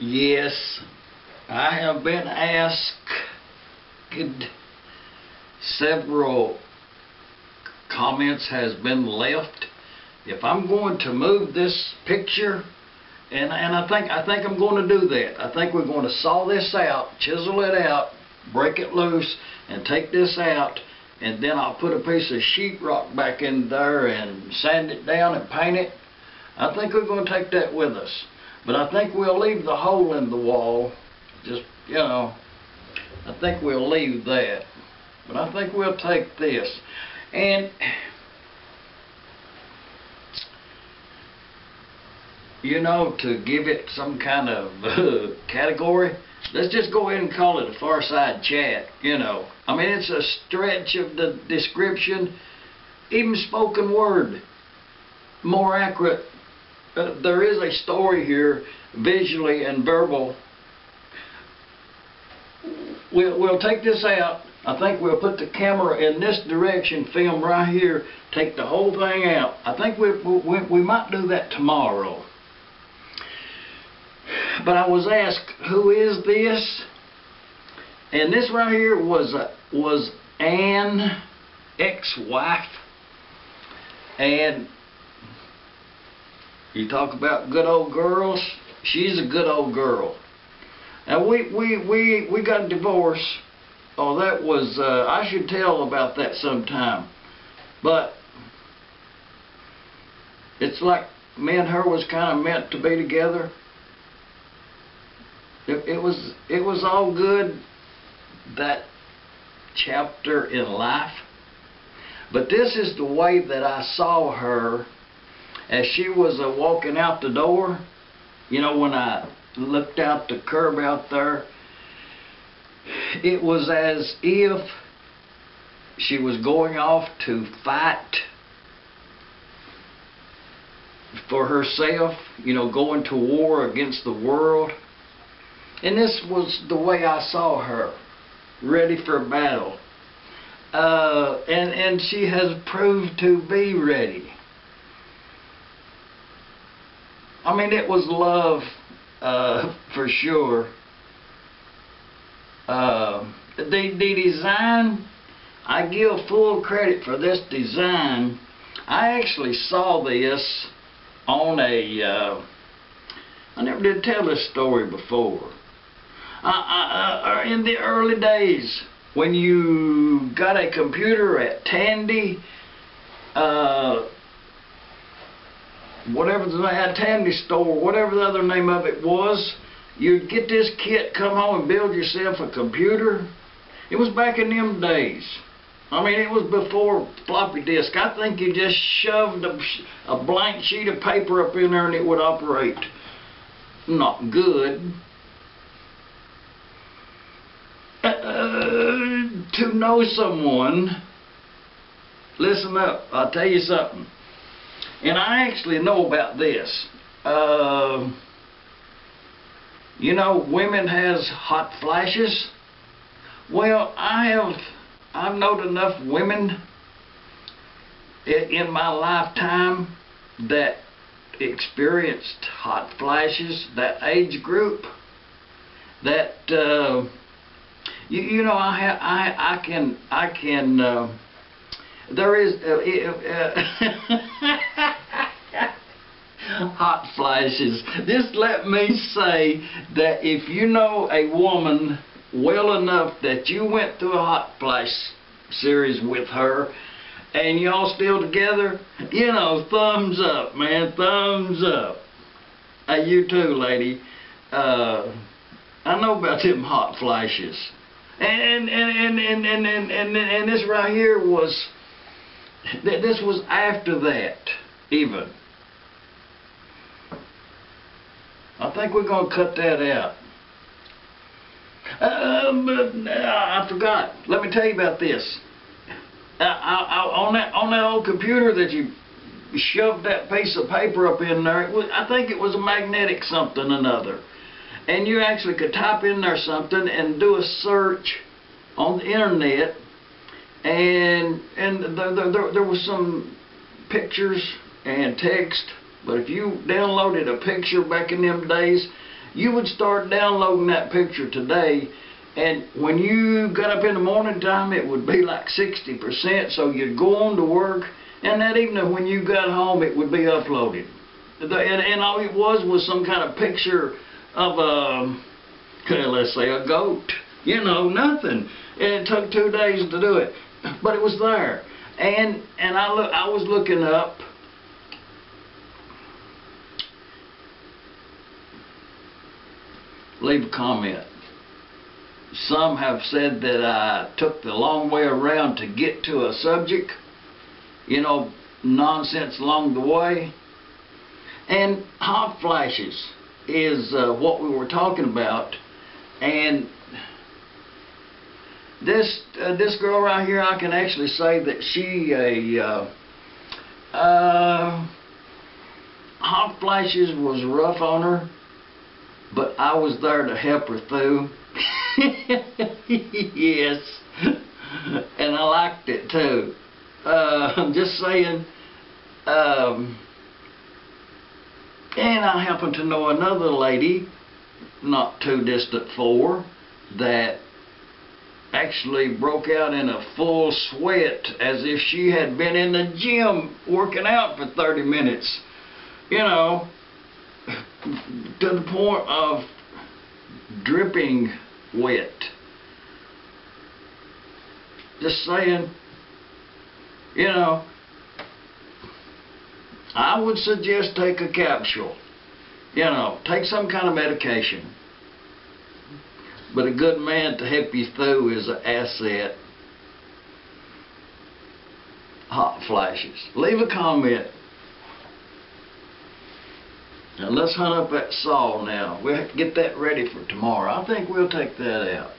Yes, I have been asked several comments has been left if I'm going to move this picture, and I think I'm going to do that. I think we're going to saw this out, chisel it out, break it loose, and take this out, and then I'll put a piece of sheetrock back in there and sand it down and paint it. I think we're going to take that with us. But I think we'll leave the hole in the wall. Just, you know, I think we'll leave that. But I think we'll take this. And, you know, to give it some kind of category, let's just go ahead and call it a Fireside Chat, you know. I mean, it's a stretch of the description, even spoken word, more accurate. There is a story here, visually and verbal. We'll take this out. I think we'll put the camera in this direction, film right here, take the whole thing out. I think we might do that tomorrow. But I was asked, who is this? And this right here was Ann, ex-wife, and you talk about good old girls. She's a good old girl. Now we got a divorce. Oh, that was I should tell about that sometime. But it's like me and her was kind of meant to be together. It was all good, that chapter in life. But this is the way that I saw her as she was walking out the door. You know, when I looked out the curb out there, it was as if she was going off to fight for herself, you know, going to war against the world. And this was the way I saw her, ready for battle. And she has proved to be ready. I mean, it was love, for sure. The design, I give full credit for this design. I actually saw this on a, I never did tell this story before. In the early days, when you got a computer at Tandy, whatever the Tandy store, whatever the other name of it was, you'd get this kit, come home and build yourself a computer. It was back in them days. I mean, it was before floppy disk. I think you just shoved a blank sheet of paper up in there and it would operate. Not good. To know someone, listen up, I'll tell you something. And I actually know about this. You know, women has hot flashes. Well, I've known enough women in my lifetime that experienced hot flashes, that age group, that you know, I can there is hot flashes. Just let me say that if you know a woman well enough that you went through a hot flash series with her and y'all still together, you know, thumbs up, man, thumbs up. Hey, you too, lady. I know about them hot flashes. And this right here was, this was after that, even. I think we're going to cut that out. But I forgot. Let me tell you about this. On that old computer that you shoved that piece of paper up in there, I think it was a magnetic something or another. And you actually could type in there something and do a search on the internet, and there was some pictures and text. But if you downloaded a picture back in them days, you would start downloading that picture today, and when you got up in the morning time, it would be like 60%, so you'd go on to work, and that evening when you got home, it would be uploaded. And all it was some kind of picture of let's say a goat. You know, nothing. And it took 2 days to do it, but it was there. And I was looking up. Leave a comment. Some have said that I took the long way around to get to a subject. You know, nonsense along the way. And hot flashes is what we were talking about. And this girl right here, I can actually say that she hot flashes was rough on her, but I was there to help her through. Yes, and I liked it too. I'm just saying. And I happen to know another lady, not too distant for, that actually broke out in a full sweat as if she had been in the gym working out for 30 minutes. You know, to the point of dripping wet. Just saying, you know, I would suggest take a capsule. You know, take some kind of medication. But a good man to help you through is an asset. Hot flashes. Leave a comment. Now let's hunt up that saw now. We'll have to get that ready for tomorrow. I think we'll take that out.